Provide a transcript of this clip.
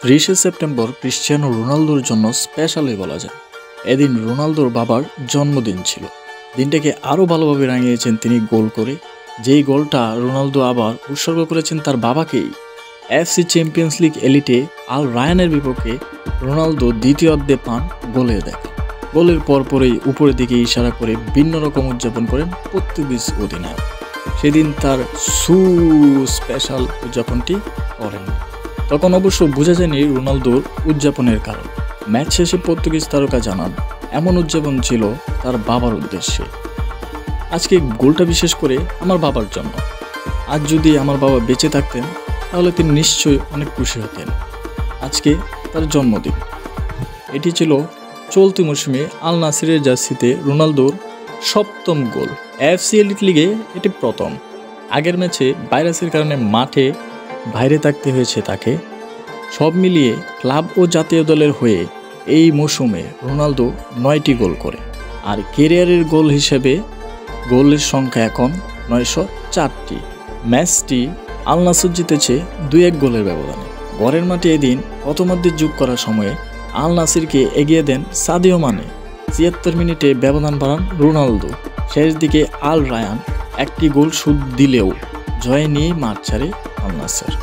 30 September Cristiano রোনালদোর জন্য specially বলা যায়। এদিন রোনালদোর বাবার জন্মদিন ছিল। দিনটাকে আরও ভালোভাবে রাঙিয়েছেন তিনি গোল করে, যেই গোলটা রোনালদো আবার উৎসর্গ করেছেন তার বাবাকেই। এফসি চ্যাম্পিয়ন্স লিগ এলিটে আল রায়ানের বিপক্ষে রোনালদো দ্বিতীয়ার্ধে পান গোলের দেখা। গোলের পরপরই উপরের দিকে ইশারা করে ভিন্ন রকম উদযাপন করেন পর্তুগিজ অধিনায়ক। সেদিন তার স্পেশাল উদযাপনটি করেন। তখন অবশ্য বোঝা যায়নি রোনালদোর উদযাপনের কারণ। ম্যাচ শেষে পর্তুগিজ তারকা জানান, এমন উদযাপন ছিল তার বাবার উদ্দেশ্যে। আজকে গোলটা বিশেষ করে আমার বাবার জন্য। আজ যদি আমার বাবা বেঁচে থাকতেন তাহলে তিনি নিশ্চয়ই অনেক খুশি হতেন। আজকে তার জন্মদিন। এটি ছিল চলতি মৌসুমে আল নাসিরের জার্সিতে রোনালদোর 7ম গোল। এফসি এলিট লিগে এটি প্রথম। আগের ম্যাচে ভাইরাসের কারণে মাঠে বাইরে থাকতে হয়েছে তাকে। সব মিলিয়ে ক্লাব ও জাতীয় দলের হয়ে এই মৌসুমে রোনালদো 9টি গোল করে। আর ক্যারিয়ারের গোল হিসেবে গোলের সংখ্যা এখন 904টি। ম্যাচটি আল নাসর জিতেছে 2-1 গোলের ব্যবধানে। ঘরের মাঠে এদিন প্রথমার্ধে যোগ করার সময়ে আল নাসিরকে এগিয়ে দেন সাদিও মানে। 76 মিনিটে ব্যবধান বাড়ান রোনালদো। শেষ দিকে আল রায়ান একটি গোল শোধ দিলেও জয় নিয়ে মাঠ ছাড়ে আল নাসর।